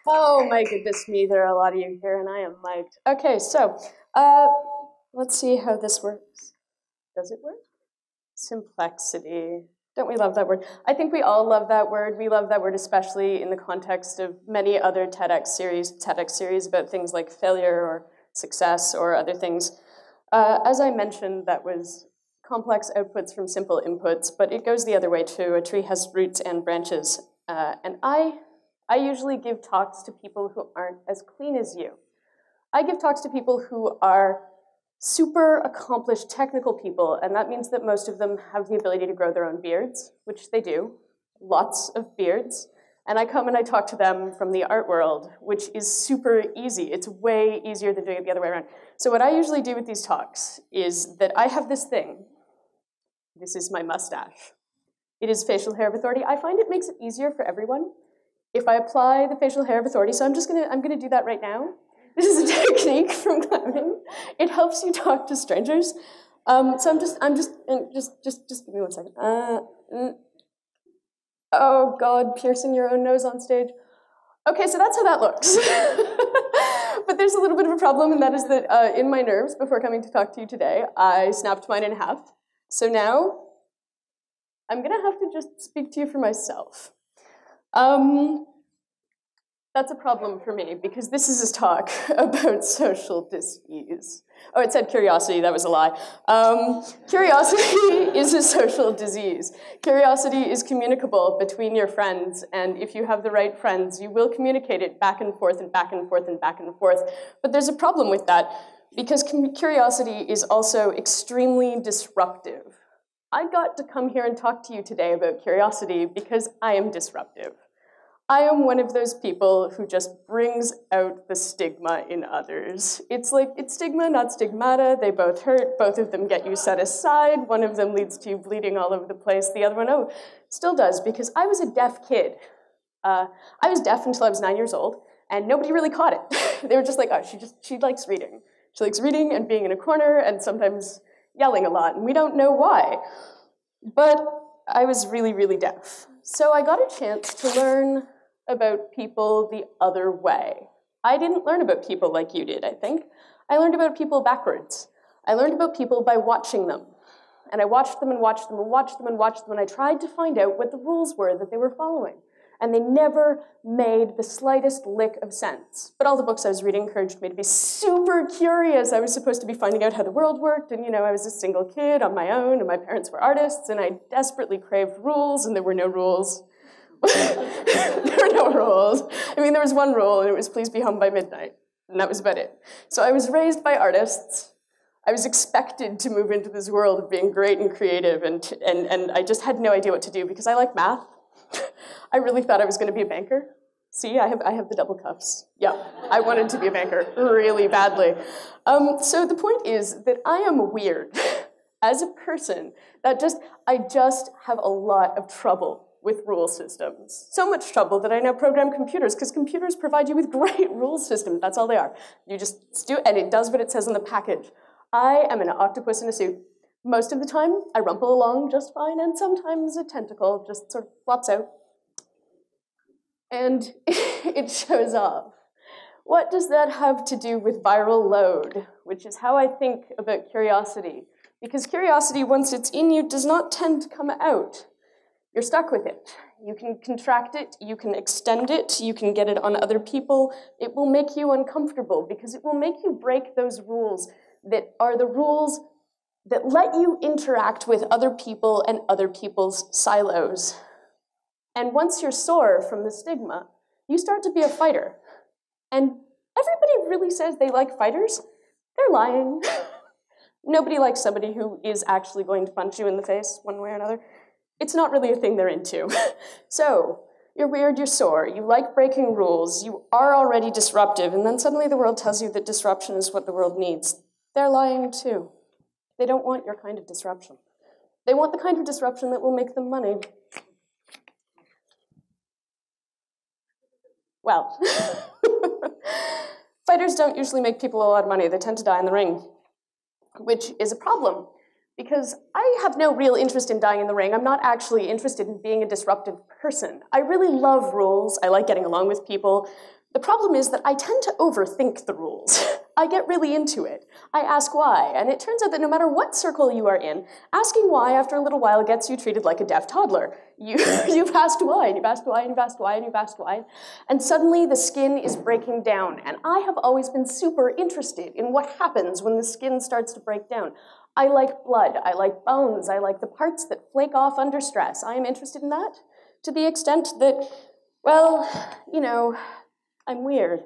Oh my goodness me, there are a lot of you here and I am mic'd. Okay, so let's see how this works. Does it work? Simplexity. Don't we love that word? I think we all love that word. We love that word especially in the context of many other TEDx series about things like failure or success or other things. As I mentioned, that was complex outputs from simple inputs, but it goes the other way too. A tree has roots and branches. And I usually give talks to people who aren't as clean as you. I give talks to people who are super accomplished technical people, and that means that most of them have the ability to grow their own beards, which they do, lots of beards. And I come and I talk to them from the art world, which is super easy. It's way easier than doing it the other way around. So what I usually do with these talks is that I have this thing. This is my mustache. It is facial hair of authority. I find it makes it easier for everyone if I apply the facial hair of authority. So I'm gonna do that right now. This is a technique from climbing. It helps you talk to strangers. So just give me 1 second. Oh God, piercing your own nose on stage. Okay, so that's how that looks. But there's a little bit of a problem, and that is that in my nerves, before coming to talk to you today, I snapped mine in half. So now, I'm gonna have to just speak to you for myself. That's a problem for me, because this is a talk about social dis-ease. Oh, it said curiosity, that was a lie. Curiosity is a social disease. Curiosity is communicable between your friends, and if you have the right friends, you will communicate it back and forth and back and forth and back and forth. But there's a problem with that, because curiosity is also extremely disruptive. I got to come here and talk to you today about curiosity because I am disruptive. I am one of those people who just brings out the stigma in others. It's like, it's stigma, not stigmata. They both hurt. Both of them get you set aside. One of them leads to you bleeding all over the place. The other one, oh, still does, because I was a deaf kid. I was deaf until I was 9 years old, and nobody really caught it. They were just like, oh, she likes reading. She likes reading and being in a corner and sometimes yelling a lot, and we don't know why. But I was really, really deaf. So I got a chance to learn about people the other way. I didn't learn about people like you did, I think. I learned about people backwards. I learned about people by watching them. And I watched them and watched them and watched them and watched them, and I tried to find out what the rules were that they were following. And they never made the slightest lick of sense. But all the books I was reading encouraged me to be super curious. I was supposed to be finding out how the world worked, and I was a single kid on my own, and my parents were artists, and I desperately craved rules, and there were no rules. There were no rules. I mean, there was one rule, and it was please be home by midnight, and that was about it. So I was raised by artists. I was expected to move into this world of being great and creative, and I just had no idea what to do because I like math. I really thought I was going to be a banker. See, I have the double cuffs. Yeah, I wanted to be a banker really badly. So the point is that I am weird as a person. I just have a lot of trouble with rule systems. So much trouble that I now program computers, because computers provide you with great rule systems. That's all they are. You just do, and it does what it says on the package. I am an octopus in a suit. Most of the time, I rumple along just fine, and sometimes a tentacle just sort of flops out. And it shows off. What does that have to do with viral load, which is how I think about curiosity? Because curiosity, once it's in you, does not tend to come out. You're stuck with it. You can contract it, you can extend it, you can get it on other people. It will make you uncomfortable because it will make you break those rules that are the rules that let you interact with other people and other people's silos. And once you're sore from the stigma, you start to be a fighter. And everybody really says they like fighters. They're lying. Nobody likes somebody who is actually going to punch you in the face one way or another. It's not really a thing they're into. So, you're weird, you're sore, you like breaking rules, you are already disruptive, and then suddenly the world tells you that disruption is what the world needs. They're lying too. They don't want your kind of disruption. They want the kind of disruption that will make them money. Well, fighters don't usually make people a lot of money. They tend to die in the ring, which is a problem. Because I have no real interest in dying in the ring. I'm not actually interested in being a disruptive person. I really love rules. I like getting along with people. The problem is that I tend to overthink the rules. I get really into it. I ask why, and it turns out that no matter what circle you are in, asking why after a little while gets you treated like a deaf toddler. You've asked why, and you've asked why, and you've asked why, and you've asked why, and suddenly the skin is breaking down, and I have always been super interested in what happens when the skin starts to break down. I like blood, I like bones, I like the parts that flake off under stress. I am interested in that to the extent that, well, you know, I'm weird.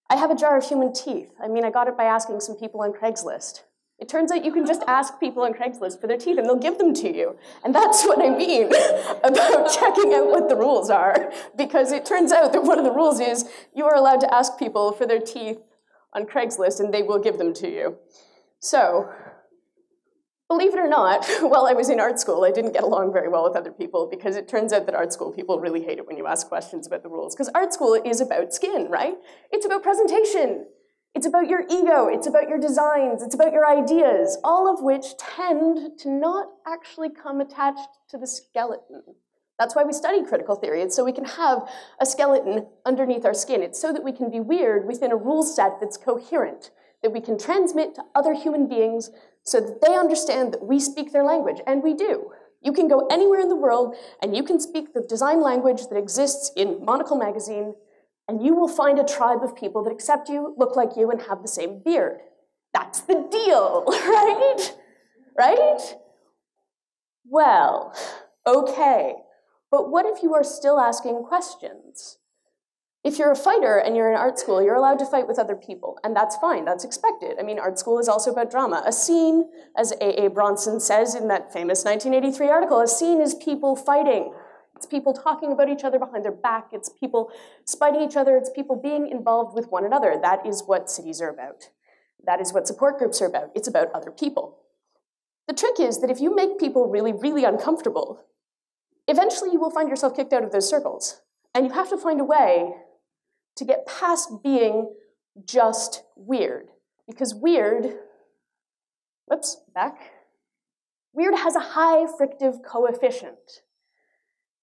I have a jar of human teeth. I mean, I got it by asking some people on Craigslist. It turns out you can just ask people on Craigslist for their teeth and they'll give them to you. And that's what I mean about checking out what the rules are. Because it turns out that one of the rules is you are allowed to ask people for their teeth on Craigslist and they will give them to you. So, believe it or not, while I was in art school, I didn't get along very well with other people because it turns out that art school people really hate it when you ask questions about the rules. Because art school is about skin, right? It's about presentation. It's about your ego. It's about your designs. It's about your ideas, all of which tend to not actually come attached to the skeleton. That's why we study critical theory. It's so we can have a skeleton underneath our skin. It's so that we can be weird within a rule set that's coherent, that we can transmit to other human beings so that they understand that we speak their language, and we do. You can go anywhere in the world, and you can speak the design language that exists in Monocle magazine, and you will find a tribe of people that accept you, look like you, and have the same beard. That's the deal, right? Right? Well, okay, but what if you are still asking questions? If you're a fighter and you're in art school, you're allowed to fight with other people, and that's fine, that's expected. I mean, art school is also about drama. A scene, as A.A. Bronson says in that famous 1983 article, a scene is people fighting. It's people talking about each other behind their back, it's people spiting each other, it's people being involved with one another. That is what cities are about. That is what support groups are about. It's about other people. The trick is that if you make people really, really uncomfortable, eventually you will find yourself kicked out of those circles. And you have to find a way to get past being just weird. Because weird, whoops, back. Weird has a high frictive coefficient.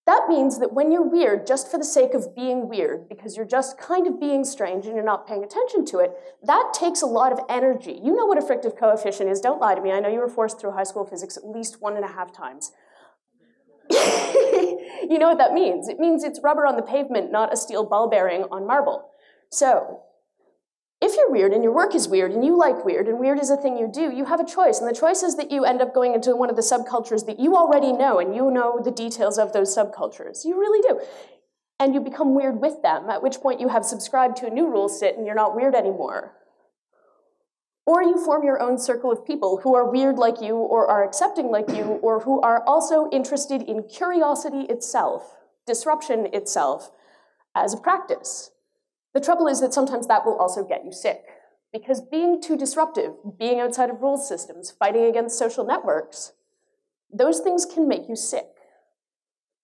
That means that when you're weird, just for the sake of being weird, because you're just kind of being strange and you're not paying attention to it, that takes a lot of energy. You know what a frictive coefficient is, don't lie to me. I know you were forced through high school physics at least 1.5 times. You know what that means. It means it's rubber on the pavement, not a steel ball bearing on marble. So, if you're weird and your work is weird and you like weird and weird is a thing you do, you have a choice. And the choice is that you end up going into one of the subcultures that you already know and you know the details of those subcultures. You really do. And you become weird with them, at which point you have subscribed to a new rule set and you're not weird anymore. Or you form your own circle of people who are weird like you or are accepting like you or who are also interested in curiosity itself, disruption itself, as a practice. The trouble is that sometimes that will also get you sick. Because being too disruptive, being outside of rule systems, fighting against social networks, those things can make you sick.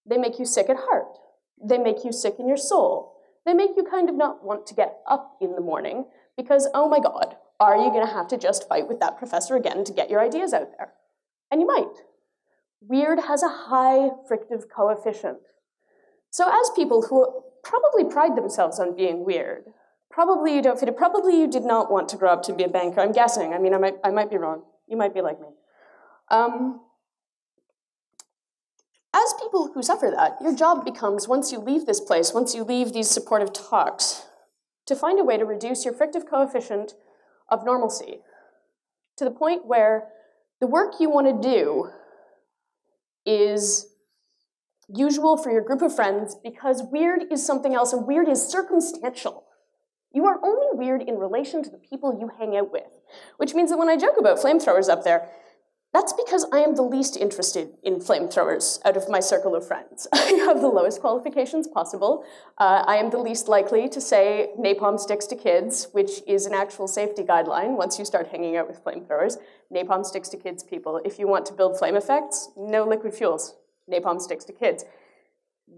They make you sick at heart. They make you sick in your soul. They make you kind of not want to get up in the morning because, oh my God, are you going to have to just fight with that professor again to get your ideas out there? And you might. Weird has a high frictive coefficient. So as people who probably pride themselves on being weird, probably you don't fit it, probably you did not want to grow up to be a banker, I'm guessing. I mean, I might be wrong. You might be like me. As people who suffer that, your job becomes, once you leave this place, once you leave these supportive talks, to find a way to reduce your frictive coefficient of normalcy to the point where the work you want to do is usual for your group of friends because weird is something else and weird is circumstantial. You are only weird in relation to the people you hang out with, which means that when I joke about flamethrowers up there, that's because I am the least interested in flamethrowers out of my circle of friends. I have the lowest qualifications possible. I am the least likely to say napalm sticks to kids, which is an actual safety guideline once you start hanging out with flamethrowers. Napalm sticks to kids, people. If you want to build flame effects, no liquid fuels. Napalm sticks to kids.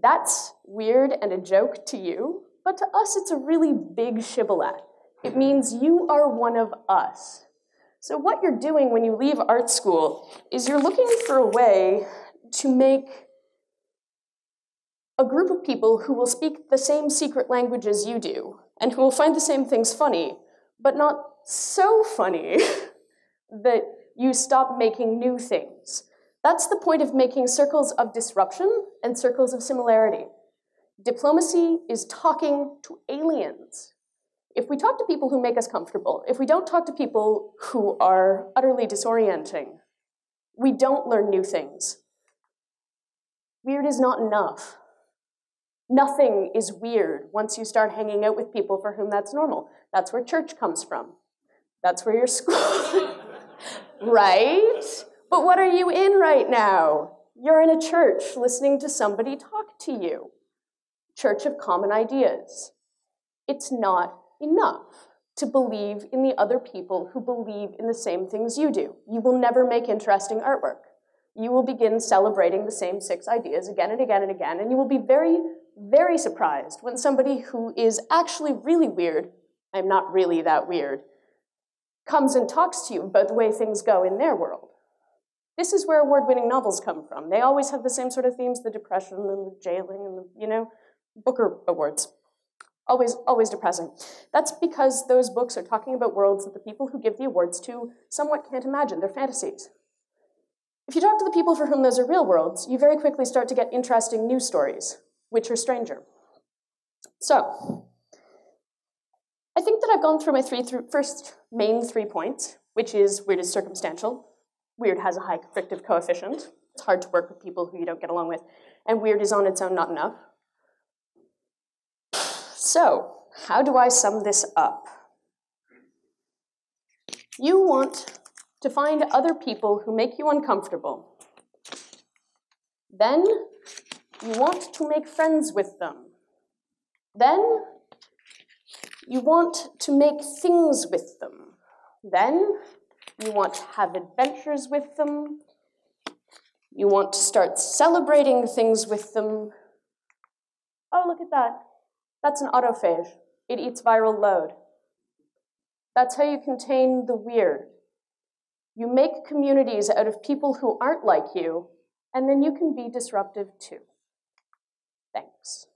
That's weird and a joke to you, but to us it's a really big shibboleth. It means you are one of us. So what you're doing when you leave art school is you're looking for a way to make a group of people who will speak the same secret language as you do and who will find the same things funny, but not so funny that you stop making new things. That's the point of making circles of disruption and circles of similarity. Diplomacy is talking to aliens. If we talk to people who make us comfortable, if we don't talk to people who are utterly disorienting, we don't learn new things. Weird is not enough. Nothing is weird once you start hanging out with people for whom that's normal. That's where church comes from. That's where your school, right? But what are you in right now? You're in a church listening to somebody talk to you. Church of common ideas. It's not enough to believe in the other people who believe in the same things you do. You will never make interesting artwork. You will begin celebrating the same 6 ideas again and again and again, and you will be very, very surprised when somebody who is actually really weird, I'm not really that weird, comes and talks to you about the way things go in their world. This is where award-winning novels come from. They always have the same sort of themes, the depression and the jailing and the, Booker Awards. Always depressing. That's because those books are talking about worlds that the people who give the awards to somewhat can't imagine. They're fantasies. If you talk to the people for whom those are real worlds, you very quickly start to get interesting news stories, which are stranger. So, I think that I've gone through my first main 3 points, which is weird is circumstantial. Weird has a high frictive coefficient. It's hard to work with people who you don't get along with. And weird is on its own not enough. So, how do I sum this up? You want to find other people who make you uncomfortable. Then, you want to make friends with them. Then, you want to make things with them. Then, you want to have adventures with them. You want to start celebrating things with them. Oh, look at that. That's an autophage. It eats viral load. That's how you contain the weird. You make communities out of people who aren't like you, and then you can be disruptive too. Thanks.